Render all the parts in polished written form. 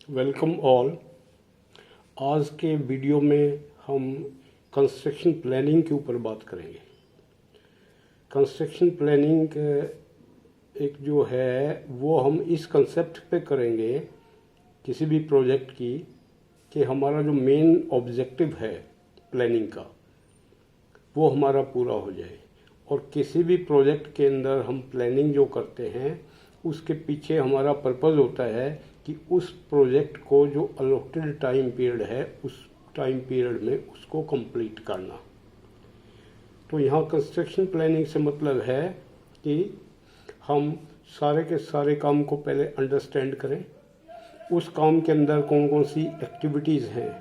Welcome all. आज के video में हम कंस्ट्रक्शन प्लानिंग के ऊपर बात करेंगे। कंस्ट्रक्शन प्लानिंग एक जो है वो हम इस कंसेप्ट पे करेंगे किसी भी प्रोजेक्ट की कि हमारा जो मेन ऑब्जेक्टिव है प्लानिंग का वो हमारा पूरा हो जाए। और किसी भी प्रोजेक्ट के अंदर हम प्लानिंग जो करते हैं उसके पीछे हमारा पर्पज़ होता है कि उस प्रोजेक्ट को जो अलॉटेड टाइम पीरियड है उस टाइम पीरियड में उसको कंप्लीट करना। तो यहाँ कंस्ट्रक्शन प्लानिंग से मतलब है कि हम सारे के सारे काम को पहले अंडरस्टैंड करें, उस काम के अंदर कौन कौन सी एक्टिविटीज़ हैं,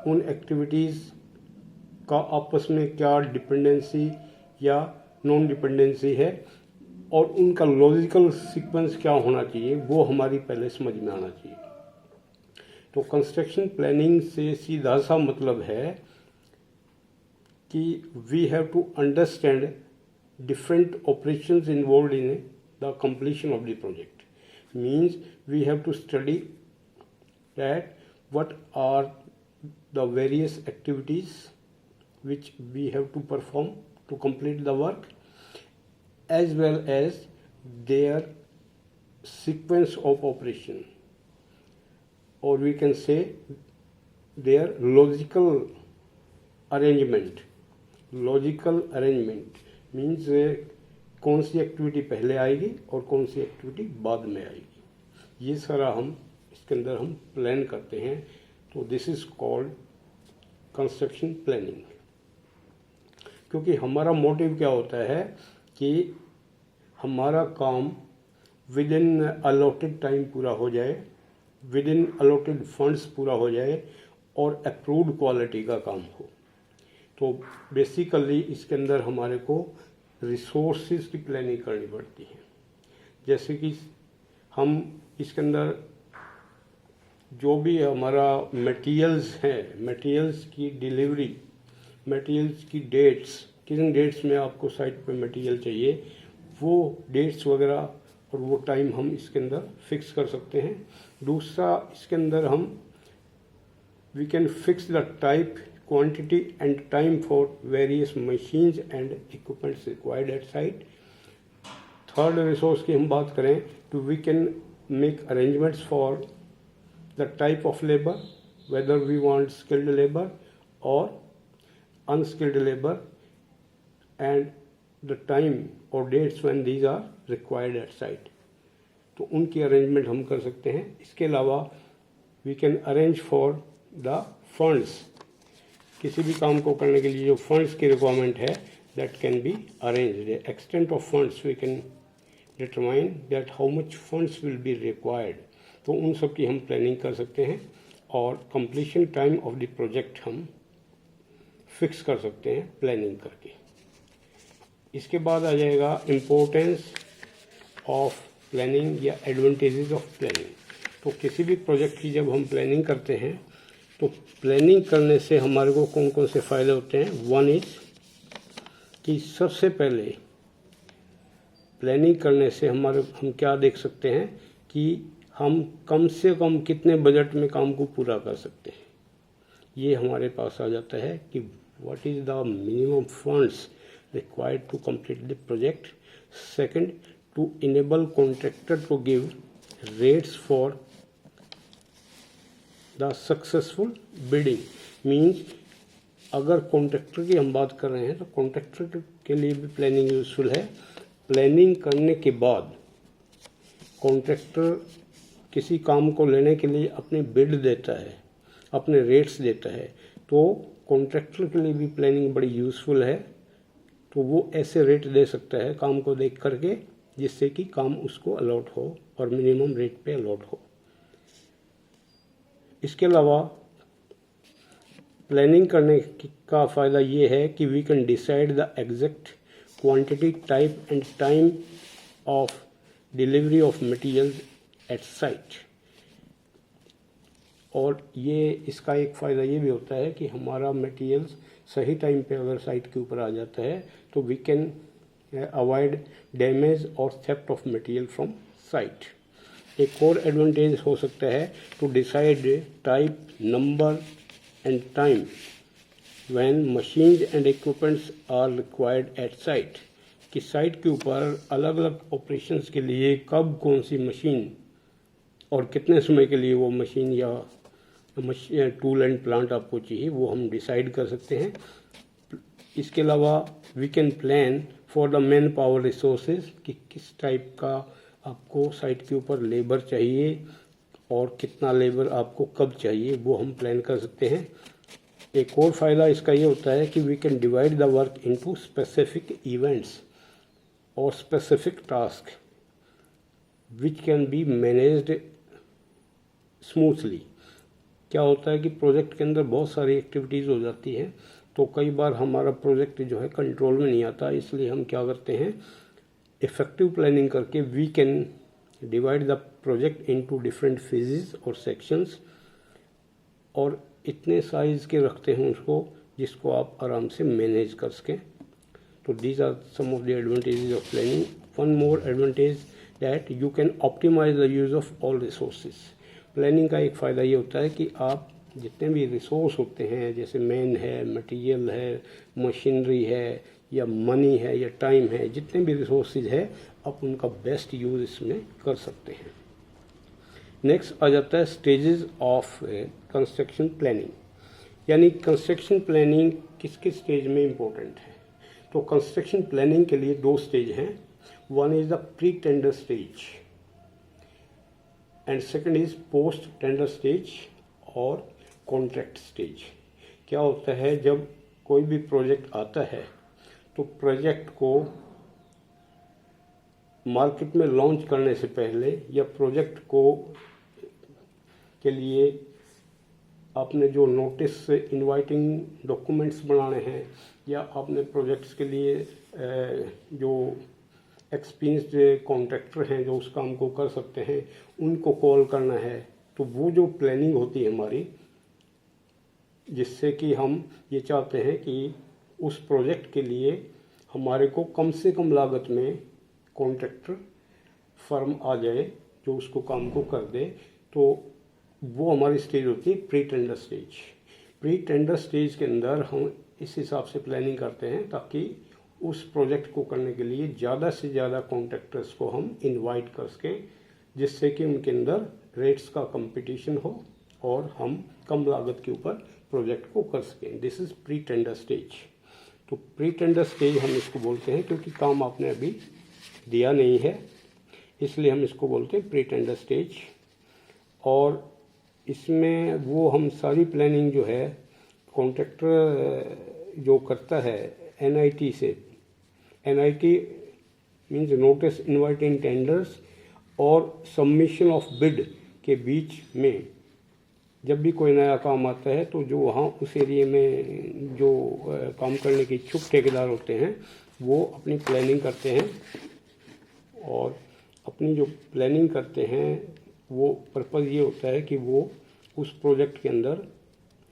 उन एक्टिविटीज़ का आपस में क्या डिपेंडेंसी या नॉन डिपेंडेंसी है और उनका लॉजिकल सीक्वेंस क्या होना चाहिए वो हमारी पहले समझ में आना चाहिए। तो कंस्ट्रक्शन प्लानिंग से सीधा सा मतलब है कि we have to understand different operations involved in the completion of the project. Means we have to study that what are the various activities which we have to perform to complete the work, as well as their sequence of operation, or we can say their logical arrangement. Logical arrangement means कौन सी activity पहले आएगी और कौन सी activity बाद में आएगी, ये सारा हम इसके अंदर हम प्लान करते हैं। तो this is called construction planning. क्योंकि हमारा मोटिव क्या होता है कि हमारा काम विद इन अलॉटेड टाइम पूरा हो जाए, विद इन अलॉटेड फंड्स पूरा हो जाए और अप्रूव्ड क्वालिटी का काम हो। तो बेसिकली इसके अंदर हमारे को रिसोर्सेज की प्लानिंग करनी पड़ती है। जैसे कि हम इसके अंदर जो भी हमारा मटेरियल्स हैं, मटेरियल्स की डिलीवरी, मटेरियल्स की डेट्स, किन डेट्स में आपको साइट पे मटेरियल चाहिए, वो डेट्स वगैरह और वो टाइम हम इसके अंदर फिक्स कर सकते हैं। दूसरा इसके अंदर हम we can fix the type, quantity and time for various machines and equipments required at site. Third resource की हम बात करें तो we can make arrangements for the type of labour, whether we want skilled labour और unskilled labor, and the time or dates when these are required at site. तो उनकी arrangement हम कर सकते हैं। इसके अलावा we can arrange for the funds. किसी भी काम को करने के लिए जो फंड्स की रिक्वायरमेंट है that can be arranged. Extent of funds we can determine that how much funds will be required. तो उन सब की हम प्लानिंग कर सकते हैं और completion time of the project हम फिक्स कर सकते हैं प्लानिंग करके। इसके बाद आ जाएगा इम्पोर्टेंस ऑफ प्लानिंग या एडवांटेजेस ऑफ प्लानिंग। तो किसी भी प्रोजेक्ट की जब हम प्लानिंग करते हैं तो प्लानिंग करने से हमारे को कौन कौन से फ़ायदे होते हैं। वन इज़ कि सबसे पहले प्लानिंग करने से हम क्या देख सकते हैं कि हम कम से कम कितने बजट में काम को पूरा कर सकते हैं। ये हमारे पास आ जाता है कि what is the minimum funds required to complete the project. Second, to enable contractor to give rates for the successful bidding. Means अगर कॉन्ट्रैक्टर की हम बात कर रहे हैं तो कॉन्ट्रैक्टर के लिए भी प्लानिंग यूजफुल है। प्लानिंग करने के बाद कॉन्ट्रैक्टर किसी काम को लेने के लिए अपनी बिड देता है, अपने रेट्स देता है, तो कॉन्ट्रैक्टर के लिए भी प्लानिंग बड़ी यूज़फुल है। तो वो ऐसे रेट दे सकता है काम को देख करके जिससे कि काम उसको अलॉट हो और मिनिमम रेट पे अलॉट हो। इसके अलावा प्लानिंग करने का फ़ायदा ये है कि we can decide the exact quantity, type and time of delivery of materials at site. और ये इसका एक फ़ायदा ये भी होता है कि हमारा मटेरियल्स सही टाइम पे अगर साइट के ऊपर आ जाता है तो वी कैन अवॉइड डैमेज और theft of material from site. एक और एडवांटेज हो सकता है to decide type, number and time when machines and equipments are required at site, कि साइट के ऊपर अलग अलग ऑपरेशंस के लिए कब कौन सी मशीन और कितने समय के लिए वो मशीन या टूल एंड प्लांट आपको चाहिए, वो हम डिसाइड कर सकते हैं। इसके अलावा we can plan for the manpower resources, कि किस टाइप का आपको साइट के ऊपर लेबर चाहिए और कितना लेबर आपको कब चाहिए, वो हम प्लान कर सकते हैं। एक और फ़ायदा इसका ये होता है कि we can divide the work into specific events और specific task which can be managed smoothly. क्या होता है कि प्रोजेक्ट के अंदर बहुत सारी एक्टिविटीज़ हो जाती हैं, तो कई बार हमारा प्रोजेक्ट जो है कंट्रोल में नहीं आता, इसलिए हम क्या करते हैं, इफ़ेक्टिव प्लानिंग करके we can divide the project into different phases और सेक्शंस, और इतने साइज़ के रखते हैं उसको जिसको आप आराम से मैनेज कर सकें। तो these are some of the advantages of planning. One more advantage that you can optimise the use of all resources. Planning का एक फ़ायदा ये होता है कि आप जितने भी रिसोर्स होते हैं, जैसे मैन है, मटेरियल है, मशीनरी है, या मनी है, या टाइम है, जितने भी रिसोर्सेज है, आप उनका बेस्ट यूज़ इसमें कर सकते हैं। नेक्स्ट आ जाता है स्टेजेस ऑफ कंस्ट्रक्शन प्लानिंग, यानी कंस्ट्रक्शन प्लानिंग किस किस स्टेज में इम्पोर्टेंट है। तो कंस्ट्रक्शन प्लानिंग के लिए 2 स्टेज हैं। One is the pre tender stage and second is post tender stage और कॉन्ट्रैक्ट स्टेज। क्या होता है, जब कोई भी प्रोजेक्ट आता है तो प्रोजेक्ट को मार्केट में लॉन्च करने से पहले या प्रोजेक्ट को के लिए आपने जो नोटिस इनवाइटिंग डॉक्यूमेंट्स बनाने हैं, या आपने प्रोजेक्ट्स के लिए जो एक्सपीरियंस्ड कॉन्ट्रैक्टर हैं जो उस काम को कर सकते हैं, उनको कॉल करना है। तो वो जो प्लानिंग होती है हमारी, जिससे कि हम ये चाहते हैं कि उस प्रोजेक्ट के लिए हमारे को कम से कम लागत में कॉन्ट्रैक्टर फर्म आ जाए जो उसको काम को कर दे, तो वो हमारी स्टेज होती है pre tender stage. Pre tender stage के अंदर हम इस हिसाब से प्लानिंग करते हैं ताकि उस प्रोजेक्ट को करने के लिए ज़्यादा से ज़्यादा कॉन्ट्रैक्टर्स को हम इनवाइट कर सकें, जिससे कि उनके अंदर रेट्स का कंपटीशन हो और हम कम लागत के ऊपर प्रोजेक्ट को कर सकें। This is pre tender stage. तो प्री टेंडर स्टेज हम इसको बोलते हैं, क्योंकि काम आपने अभी दिया नहीं है, इसलिए हम इसको बोलते हैं प्री टेंडर स्टेज। और इसमें वो हम सारी प्लानिंग जो है कॉन्ट्रैक्टर जो करता है NIT से, NIT means notice inviting tenders और सबमिशन ऑफ बिड के बीच में जब भी कोई नया काम आता है, तो जो वहाँ उस एरिया में जो काम करने के इच्छुक ठेकेदार होते हैं वो अपनी प्लानिंग करते हैं, और अपनी जो प्लानिंग करते हैं वो पर्पज़ ये होता है कि वो उस प्रोजेक्ट के अंदर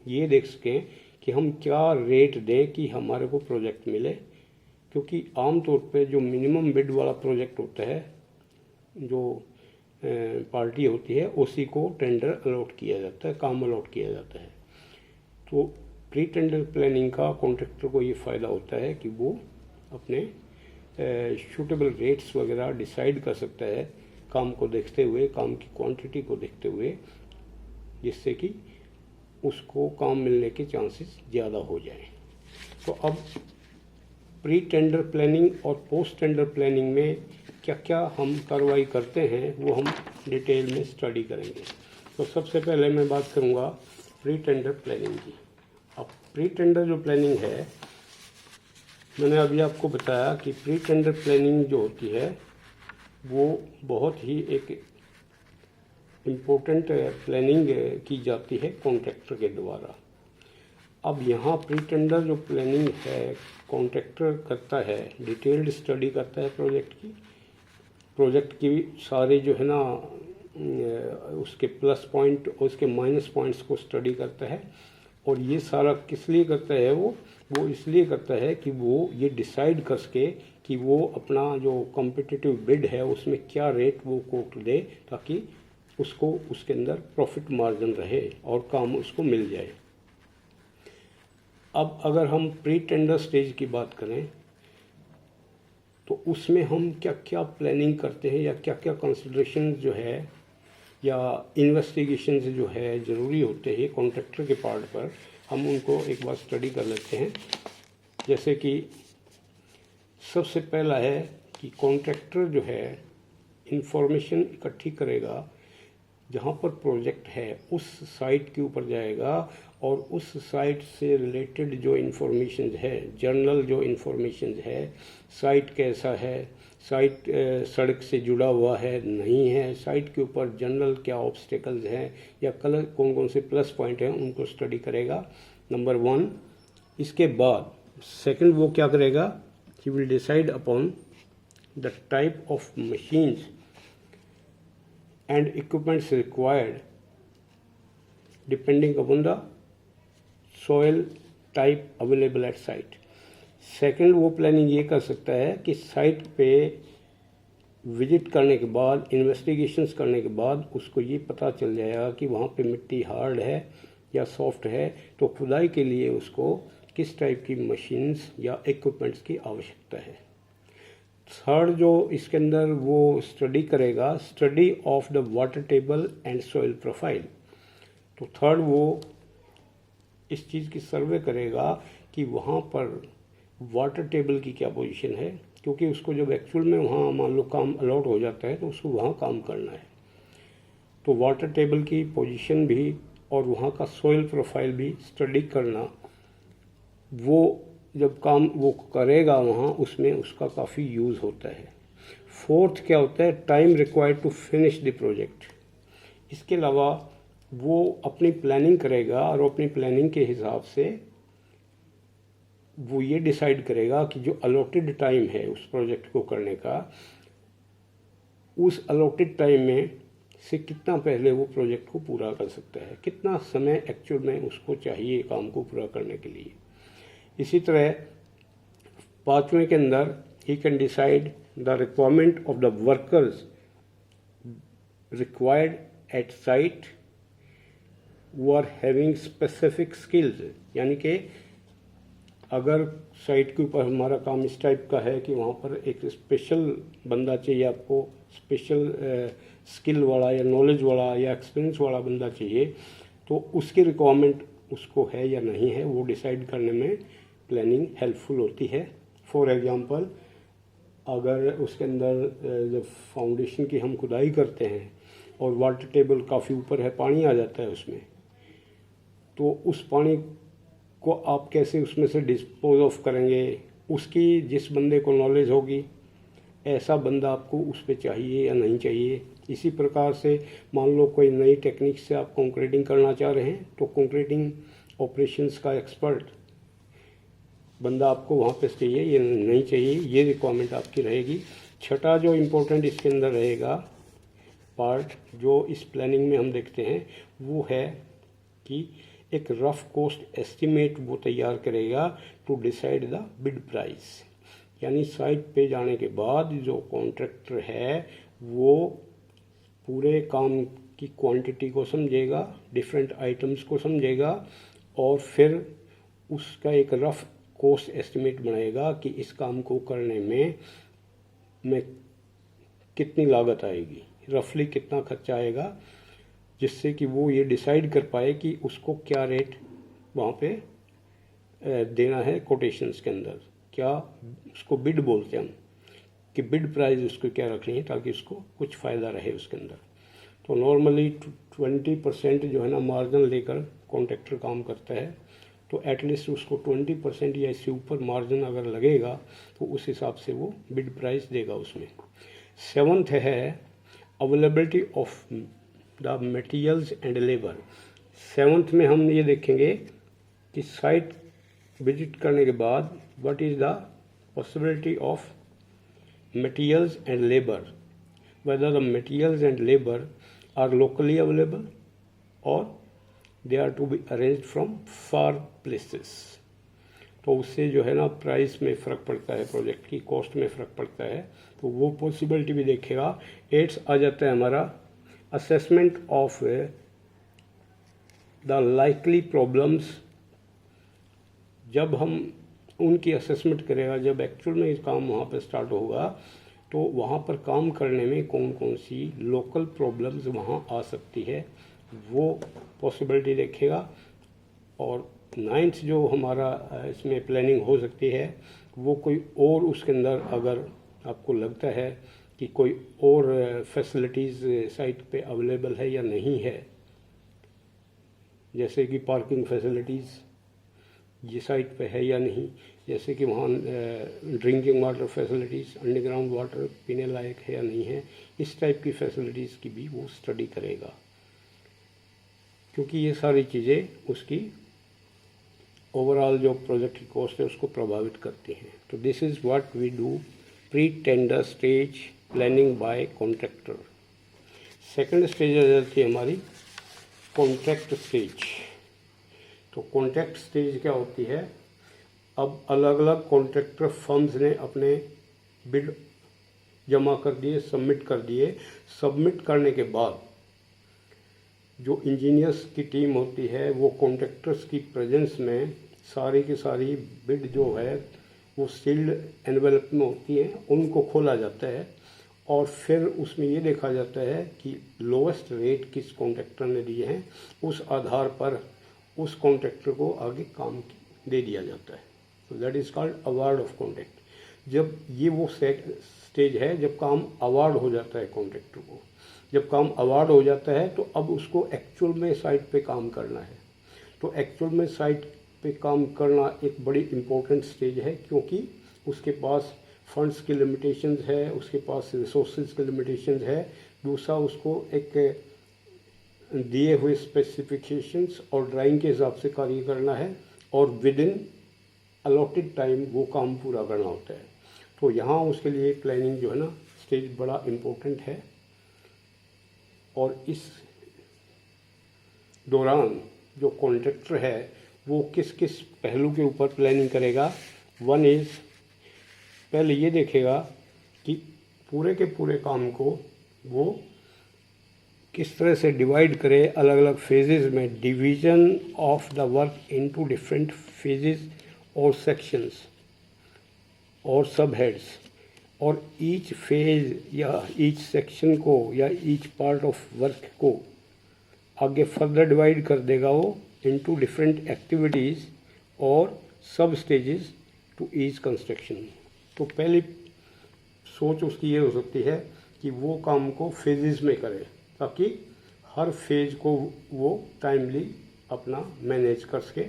ये देख सकें कि हम क्या रेट दें कि हमारे को प्रोजेक्ट मिले। क्योंकि आम तौर पे जो मिनिमम बिड वाला प्रोजेक्ट होता है, जो पार्टी होती है, उसी को टेंडर अलॉट किया जाता है, काम अलॉट किया जाता है। तो प्री टेंडर प्लानिंग का कॉन्ट्रैक्टर को ये फ़ायदा होता है कि वो अपने सूटेबल रेट्स वगैरह डिसाइड कर सकता है काम को देखते हुए, काम की क्वांटिटी को देखते हुए, जिससे कि उसको काम मिलने के चांसेस ज़्यादा हो जाएं। तो अब प्री टेंडर प्लानिंग और पोस्ट टेंडर प्लानिंग में क्या क्या हम कार्रवाई करते हैं वो हम डिटेल में स्टडी करेंगे। तो सबसे पहले मैं बात करूँगा प्री टेंडर प्लानिंग की। अब प्री टेंडर जो प्लानिंग है, मैंने अभी आपको बताया कि प्री टेंडर प्लानिंग जो होती है वो बहुत ही एक इम्पोर्टेंट प्लानिंग की जाती है कॉन्ट्रैक्टर के द्वारा। अब यहाँ प्री टेंडर जो प्लानिंग है कॉन्ट्रैक्टर करता है, डिटेल्ड स्टडी करता है प्रोजेक्ट की सारे जो है ना उसके प्लस पॉइंट और उसके माइनस पॉइंट्स को स्टडी करता है। और ये सारा किस लिए करता है, वो इसलिए करता है कि वो ये डिसाइड कर सके कि वो अपना जो कॉम्पिटिटिव बिड है उसमें क्या रेट वो कोट दे, ताकि उसको उसके अंदर प्रॉफिट मार्जिन रहे और काम उसको मिल जाए। अब अगर हम प्री टेंडर स्टेज की बात करें तो उसमें हम क्या क्या प्लानिंग करते हैं या क्या क्या कंसिडरेशन जो है या इन्वेस्टिगेशन जो है ज़रूरी होते हैं कॉन्ट्रैक्टर के पार्ट पर, हम उनको एक बार स्टडी कर लेते हैं। जैसे कि सबसे पहला है कि कॉन्ट्रैक्टर जो है इंफॉर्मेशन इकट्ठी करेगा, जहाँ पर प्रोजेक्ट है उस साइट के ऊपर जाएगा और उस साइट से रिलेटेड जो इन्फॉर्मेशन है, जर्नल जो इन्फॉर्मेशन है, साइट कैसा है, साइट सड़क से जुड़ा हुआ है नहीं है, साइट के ऊपर जनरल क्या ऑब्स्टेकल्स हैं या कलर कौन कौन से प्लस पॉइंट हैं, उनको स्टडी करेगा, नंबर 1। इसके बाद सेकंड वो क्या करेगा, he will decide upon the type of machines and equipments required depending upon the soil type available at site। Second वो प्लानिंग ये कर सकता है कि साइट पे विजिट करने के बाद, इन्वेस्टिगेशंस करने के बाद उसको ये पता चल जाएगा कि वहाँ पे मिट्टी हार्ड है या सॉफ्ट है, तो खुदाई के लिए उसको किस टाइप की मशीन्स या इक्विपमेंट्स की आवश्यकता है। थर्ड जो इसके अंदर वो स्टडी करेगा, study of the water table and soil profile. तो थर्ड वो इस चीज़ की सर्वे करेगा कि वहाँ पर वाटर टेबल की क्या पोजीशन है, क्योंकि उसको जब एक्चुअल में वहाँ मान लो काम अलॉट हो जाता है तो उसको वहाँ काम करना है। तो वाटर टेबल की पोजीशन भी और वहाँ का सॉइल प्रोफाइल भी स्टडी करना, वो जब काम वो करेगा वहाँ उसमें उसका काफ़ी यूज़ होता है। फोर्थ क्या होता है, time required to finish the project. इसके अलावा वो अपनी प्लानिंग करेगा और अपनी प्लानिंग के हिसाब से वो ये डिसाइड करेगा कि जो अलॉटेड टाइम है उस प्रोजेक्ट को करने का, उस अलॉटेड टाइम में से कितना पहले वो प्रोजेक्ट को पूरा कर सकता है, कितना समय एक्चुअल में उसको चाहिए काम को पूरा करने के लिए। इसी तरह पांचवें के अंदर he can decide the requirement of the workers required at site who are having specific skills. यानी कि अगर साइट के ऊपर हमारा काम इस टाइप का है कि वहाँ पर एक स्पेशल बंदा चाहिए, आपको स्पेशल स्किल वाला या नॉलेज वाला या एक्सपीरियंस वाला बंदा चाहिए, तो उसकी रिक्वायरमेंट उसको है या नहीं है, वो डिसाइड करने में प्लानिंग हेल्पफुल होती है। फॉर एग्जांपल, अगर उसके अंदर जब फाउंडेशन की हम खुदाई करते हैं और वाटर टेबल काफ़ी ऊपर है, पानी आ जाता है उसमें, तो उस पानी को आप कैसे उसमें से डिस्पोज ऑफ करेंगे, उसकी जिस बंदे को नॉलेज होगी, ऐसा बंदा आपको उस पर चाहिए या नहीं चाहिए। इसी प्रकार से मान लो कोई नई टेक्निक से आप कंक्रीटिंग करना चाह रहे हैं, तो कंक्रीटिंग ऑपरेशंस का एक्सपर्ट बंदा आपको वहाँ पे चाहिए या नहीं चाहिए, ये रिक्वायरमेंट आपकी रहेगी। छठा जो इम्पोर्टेंट इसके अंदर रहेगा पार्ट जो इस प्लानिंग में हम देखते हैं, वो है कि एक रफ कॉस्ट एस्टिमेट वो तैयार करेगा to decide the bid price. यानी साइट पे जाने के बाद जो कॉन्ट्रैक्टर है वो पूरे काम की क्वांटिटी को समझेगा, डिफरेंट आइटम्स को समझेगा और फिर उसका एक रफ कॉस्ट एस्टिमेट बनाएगा कि इस काम को करने में कितनी लागत आएगी, रफली कितना खर्चा आएगा, जिससे कि वो ये डिसाइड कर पाए कि उसको क्या रेट वहाँ पे देना है। कोटेशंस के अंदर क्या उसको बिड बोलते हैं हम, कि बिड प्राइस उसको क्या रखनी है ताकि उसको कुछ फ़ायदा रहे उसके अंदर। तो नॉर्मली 20% जो है ना मार्जिन लेकर कॉन्ट्रैक्टर काम करता है, तो एटलीस्ट उसको 20% या इससे ऊपर मार्जिन अगर लगेगा तो उस हिसाब से वो बिड प्राइस देगा उसमें। सेवंथ है availability of the materials and labour. Seventh में हम ये देखेंगे कि साइट विजिट करने के बाद what is the possibility of materials and labour, whether the materials and labor are locally available or they are to be arranged from far places। तो उससे जो है ना प्राइस में फ़र्क पड़ता है, प्रोजेक्ट की कॉस्ट में फ़र्क पड़ता है, तो वो पॉसिबिलिटी भी देखेगा। एट्स आ जाता है हमारा assessment of the likely problems, जब हम उनकी असेसमेंट करेगा, जब एक्चुअल में काम वहाँ पर स्टार्ट होगा तो वहाँ पर काम करने में कौन कौन सी लोकल प्रॉब्लम्स वहाँ आ सकती है वो पॉसिबिलिटी देखेगा। और 9th जो हमारा इसमें प्लानिंग हो सकती है वो कोई और उसके अंदर अगर आपको लगता है कि कोई और फैसिलिटीज़ साइट पे अवेलेबल है या नहीं है, जैसे कि पार्किंग फैसिलिटीज़ ये साइट पे है या नहीं, जैसे कि वहाँ drinking water facilities, underground water पीने लायक है या नहीं है, इस टाइप की फैसिलिटीज़ की भी वो स्टडी करेगा, क्योंकि ये सारी चीज़ें उसकी ओवरऑल जो प्रोजेक्ट की कॉस्ट है उसको प्रभावित करती हैं। तो this is what we do pre tender stage planning by contractor. Second stage आ जाती है हमारी कॉन्ट्रैक्ट स्टेज। तो कॉन्ट्रैक्ट स्टेज क्या होती है, अब अलग अलग कॉन्ट्रैक्टर फर्म्स ने अपने बिड जमा कर दिए, सबमिट कर दिए। सबमिट करने के बाद जो इंजीनियर्स की टीम होती है वो कॉन्ट्रैक्टर्स की प्रेजेंस में सारी की सारी बिड जो है वो सील्ड एनवेलप में होती है, उनको खोला जाता है और फिर उसमें ये देखा जाता है कि लोवेस्ट रेट किस कॉन्ट्रैक्टर ने दिए हैं, उस आधार पर उस कॉन्ट्रैक्टर को आगे काम दे दिया जाता है। तो that is called award of contract. जब ये वो स्टेज है जब काम अवार्ड हो जाता है कॉन्ट्रैक्टर को, जब काम अवार्ड हो जाता है तो अब उसको एक्चुअल में साइट पे काम करना है। तो एक्चुअल में साइट पे काम करना एक बड़ी इम्पोर्टेंट स्टेज है, क्योंकि उसके पास फंड्स की लिमिटेशंस है, उसके पास रिसोर्सेज की लिमिटेशंस है, दूसरा उसको एक दिए हुए स्पेसिफिकेशंस और ड्राइंग के हिसाब से कार्य करना है और विद इन अलॉटेड टाइम वो काम पूरा करना होता है। तो यहाँ उसके लिए प्लानिंग जो है ना स्टेज बड़ा इम्पोर्टेंट है। और इस दौरान जो कॉन्ट्रैक्टर है वो किस किस पहलू के ऊपर प्लानिंग करेगा। वन इज़, पहले ये देखेगा कि पूरे के पूरे काम को वो किस तरह से डिवाइड करे अलग अलग फेजेस में, division of the work into different phases और सेक्शंस और सब हेड्स, और ईच फेज या ईच सेक्शन को या ईच पार्ट ऑफ वर्क को आगे फर्दर डिवाइड कर देगा वो इनटू डिफरेंट एक्टिविटीज़ और सब स्टेजेस टू ईच कंस्ट्रक्शन। तो पहली सोच उसकी ये हो सकती है कि वो काम को फेजेस में करे ताकि हर फेज को वो टाइमली अपना मैनेज कर सके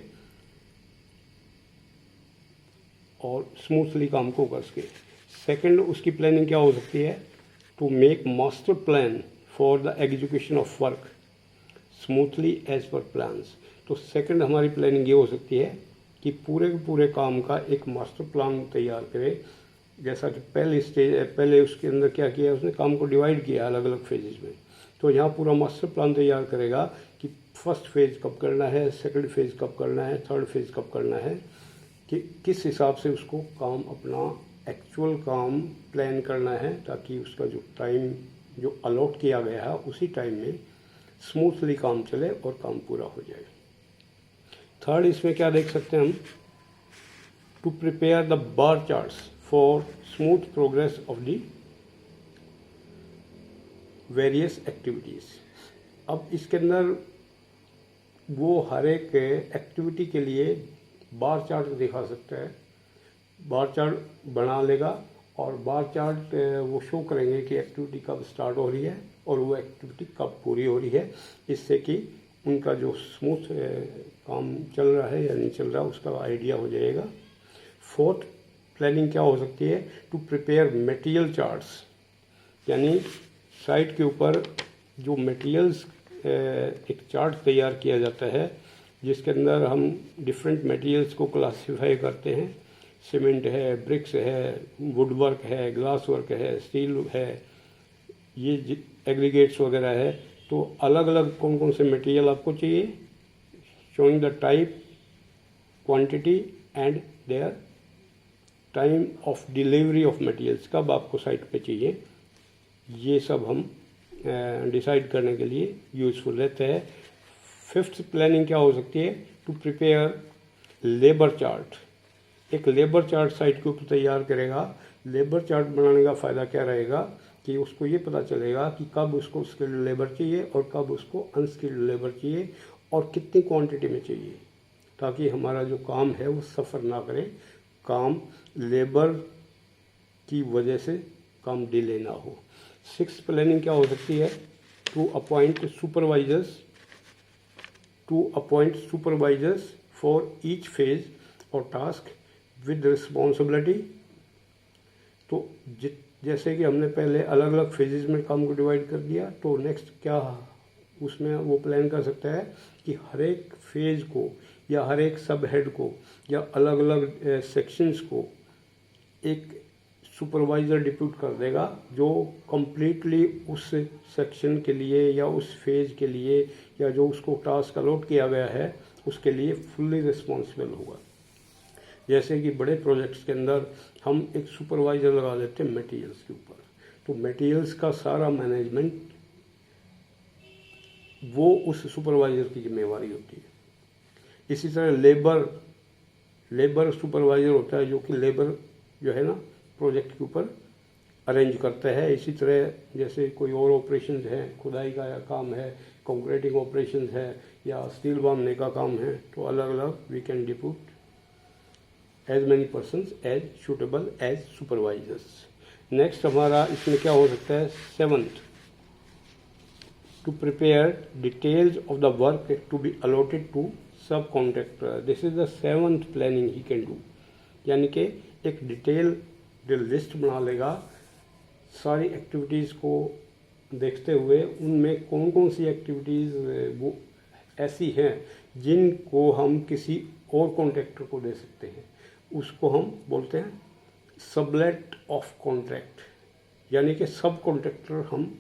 और स्मूथली काम को कर सके। सेकंड उसकी प्लानिंग क्या हो सकती है, to make master plan for the execution of work smoothly as per plans. तो सेकंड हमारी प्लानिंग ये हो सकती है कि पूरे के पूरे काम का एक मास्टर प्लान तैयार करे। जैसा कि पहले उसके अंदर क्या किया, उसने काम को डिवाइड किया अलग अलग फेजेस में। तो यहाँ पूरा मास्टर प्लान तैयार करेगा कि फर्स्ट फेज कब करना है, सेकंड फेज कब करना है, थर्ड फेज कब करना है, कि किस हिसाब से उसको काम अपना एक्चुअल काम प्लान करना है ताकि उसका जो टाइम जो अलॉट किया गया है उसी टाइम में स्मूथली काम चले और काम पूरा हो जाए। थर्ड इसमें क्या देख सकते हैं हम, to prepare the bar charts for smooth progress of the various activities. अब इसके अंदर वो हर एक एक्टिविटी के लिए बार चार्ट दिखा सकता है, बार चार्ट बना लेगा और बार चार्ट वो शो करेंगे कि एक्टिविटी कब स्टार्ट हो रही है और वो एक्टिविटी कब पूरी हो रही है, इससे कि उनका जो स्मूथ काम चल रहा है या नहीं चल रहा उसका आइडिया हो जाएगा। फोर्थ प्लानिंग क्या हो सकती है, टू प्रिपेयर मटेरियल चार्ट्स, यानी साइट के ऊपर जो मटेरियल्स एक चार्ट तैयार किया जाता है जिसके अंदर हम डिफरेंट मटेरियल्स को क्लासिफाई करते हैं। सीमेंट है, ब्रिक्स है, वुड वर्क है, ग्लास वर्क है, स्टील है, ये एग्रीगेट्स वगैरह है। तो अलग अलग कौन कौन से मटेरियल आपको चाहिए, showing the type, quantity and their time of delivery of materials, कब आपको साइट पे चाहिए, ये सब हम डिसाइड करने के लिए यूज़फुल रहता है। फिफ्थ प्लानिंग क्या हो सकती है? To prepare labour chart. एक लेबर चार्ट साइट के ऊपर तैयार करेगा। लेबर चार्ट बनाने का फ़ायदा क्या रहेगा कि उसको ये पता चलेगा कि कब उसको स्किल्ड लेबर चाहिए और कब उसको अनस्किल्ड लेबर चाहिए और कितनी क्वांटिटी में चाहिए, ताकि हमारा जो काम है वो सफ़र ना करे, काम लेबर की वजह से काम डिले ना हो। सिक्स प्लानिंग क्या हो सकती है? To appoint supervisors for each phase और टास्क विद रिस्पॉन्सिबिलिटी। तो जैसे कि हमने पहले अलग अलग फेजेस में काम को डिवाइड कर दिया, तो नेक्स्ट क्या उसमें वो प्लान कर सकता है कि हर एक फेज को या हर एक सब हेड को या अलग अलग सेक्शंस को एक सुपरवाइज़र डिप्यूट कर देगा जो कम्प्लीटली उस सेक्शन के लिए या उस फेज के लिए या जो उसको टास्क अलॉट किया गया है उसके लिए फुल्ली रिस्पॉन्सिबल होगा। जैसे कि बड़े प्रोजेक्ट्स के अंदर हम एक सुपरवाइज़र लगा देते हैं मटेरियल्स के ऊपर, तो मटेरियल्स का सारा मैनेजमेंट वो उस सुपरवाइज़र की जिम्मेवारी होती है। इसी तरह लेबर सुपरवाइज़र होता है जो कि लेबर जो है ना प्रोजेक्ट के ऊपर अरेंज करता है। इसी तरह जैसे कोई और ऑपरेशंस हैं, खुदाई का या काम है, कंक्रीटिंग ऑपरेशंस है या स्टील बांधने का काम है, तो अलग अलग we can depute as many persons as suitable as supervisors. Next हमारा इसमें क्या हो सकता है? Seventh, to prepare details of the work to be allotted to sub contractor. This is the seventh planning he can do. यानी कि एक detail list बना लेगा सारी एक्टिविटीज़ को देखते हुए, उनमें कौन कौन सी एक्टिविटीज़ वो ऐसी हैं जिनको हम किसी और कॉन्ट्रैक्टर को दे सकते हैं। उसको हम बोलते हैं सबलेट ऑफ कॉन्ट्रैक्ट, यानी कि सब कॉन्ट्रैक्टर हम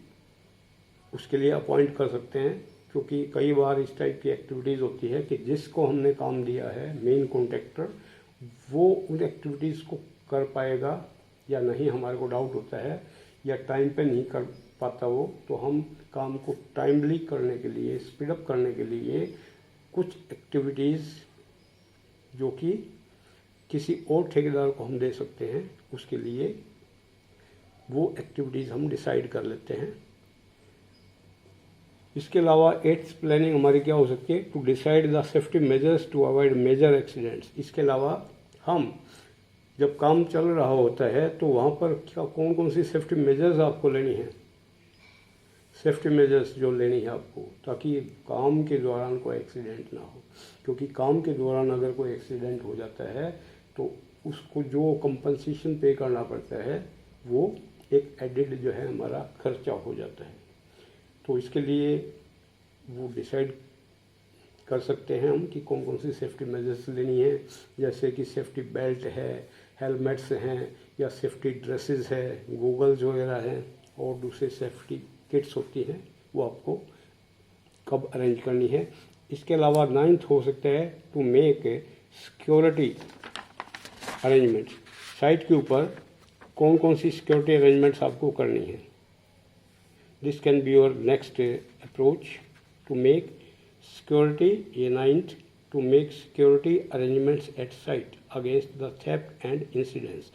उसके लिए अपॉइंट कर सकते हैं, क्योंकि कई बार इस टाइप की एक्टिविटीज़ होती है कि जिसको हमने काम दिया है मेन कॉन्ट्रैक्टर, वो उन एक्टिविटीज़ को कर पाएगा या नहीं, हमारे को डाउट होता है, या टाइम पे नहीं कर पाता वो, तो हम काम को टाइमली करने के लिए, स्पीड अप करने के लिए कुछ एक्टिविटीज़ जो कि किसी और ठेकेदार को हम दे सकते हैं, उसके लिए वो एक्टिविटीज़ हम डिसाइड कर लेते हैं। इसके अलावा एट्थ प्लानिंग हमारी क्या हो सकती है? To decide the safety measures to avoid major accidents. इसके अलावा हम जब काम चल रहा होता है तो वहाँ पर क्या कौन कौन सी सेफ्टी मेजर्स आपको लेनी है, सेफ्टी मेजर्स जो लेनी है आपको, ताकि काम के दौरान कोई एक्सीडेंट ना हो। क्योंकि काम के दौरान अगर कोई एक्सीडेंट हो जाता है तो उसको जो कंपनसेशन पे करना पड़ता है वो एक एडेड जो है हमारा खर्चा हो जाता है। तो इसके लिए वो डिसाइड कर सकते हैं हम कि कौन कौन सी सेफ्टी मेजर्स लेनी है, जैसे कि सेफ्टी बेल्ट है, हेलमेट्स हैं, या सेफ्टी ड्रेसेस है, गूगल्स वगैरह हैं, और दूसरे सेफ्टी किट्स होती हैं, वो आपको कब अरेंज करनी है। इसके अलावा नाइन्थ हो सकता है to make security arrangements. Site के ऊपर कौन कौन सी सिक्योरिटी अरेंजमेंट्स आपको करनी है। This can be your next approach to make security, ये ninth, to make security arrangements at site against the theft and incidents.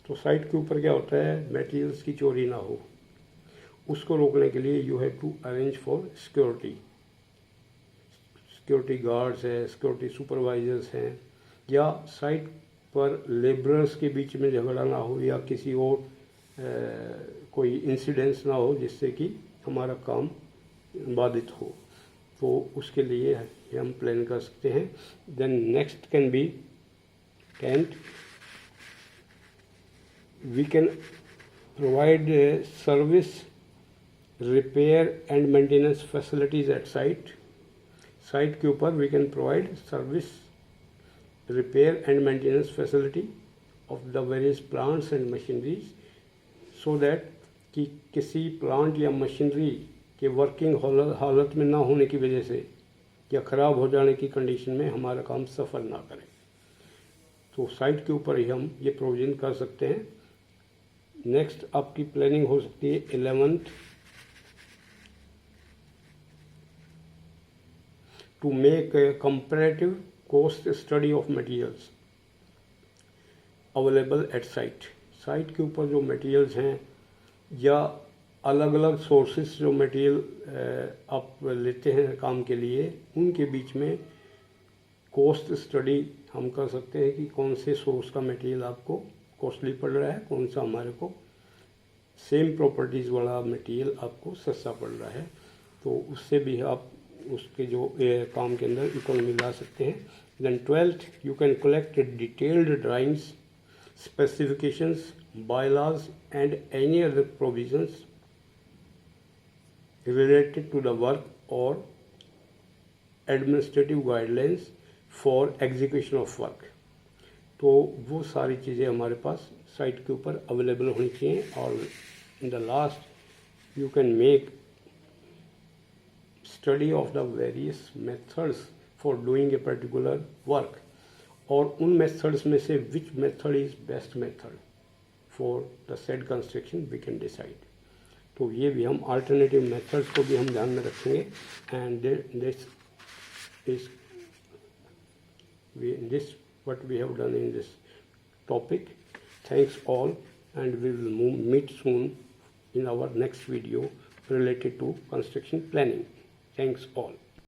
तो साइट के ऊपर क्या होता है, मटेरियल्स की चोरी ना हो, उसको रोकने के लिए you have to arrange for security. Security guards हैं, सिक्योरिटी सुपरवाइजर्स हैं, या साइट पर लेबरर्स के बीच में झगड़ा ना हो या किसी और कोई इंसिडेंट्स ना हो जिससे कि हमारा काम बाधित हो, तो उसके लिए हम प्लान कर सकते हैं। Then next can be 10th, we can provide service repair and maintenance facilities at site. Site के ऊपर we can provide service repair and maintenance facility of the various plants and machineries, so that कि किसी plant या machinery के working हालत में ना होने की वजह से या ख़राब हो जाने की कंडीशन में हमारा काम सफ़र ना करे। तो साइट के ऊपर ही हम ये प्रोविज़न कर सकते हैं। नेक्स्ट आपकी प्लानिंग हो सकती है 11th, to make a comparative cost study of materials available at site. Site के ऊपर जो मटेरियल्स हैं या अलग अलग सोर्सेस जो मटेरियल आप लेते हैं काम के लिए, उनके बीच में कॉस्ट स्टडी हम कर सकते हैं कि कौन से सोर्स का मटेरियल आपको कॉस्टली पड़ रहा है, कौन सा हमारे को सेम प्रॉपर्टीज़ वाला मटेरियल आपको सस्ता पड़ रहा है। तो उससे भी आप उसके जो काम के अंदर इकोनॉमी ला सकते हैं। Then 12th, you can collect detailed drawings, specifications, bylaws and any other provisions related to the work or administrative guidelines for execution of work। तो वो सारी चीज़ें हमारे पास साइट के ऊपर अवेलेबल होनी चाहिए। और in the last you can make study of the various methods for doing a particular work, और उन मेथड्स में से which method is best method for the said construction we can decide. तो ये भी हम अल्टरनेटिव मेथड्स को भी हम ध्यान में रखेंगे। And this is this what we have done in this topic. Thanks all, and we will meet soon in our next video related to construction planning. Thanks all.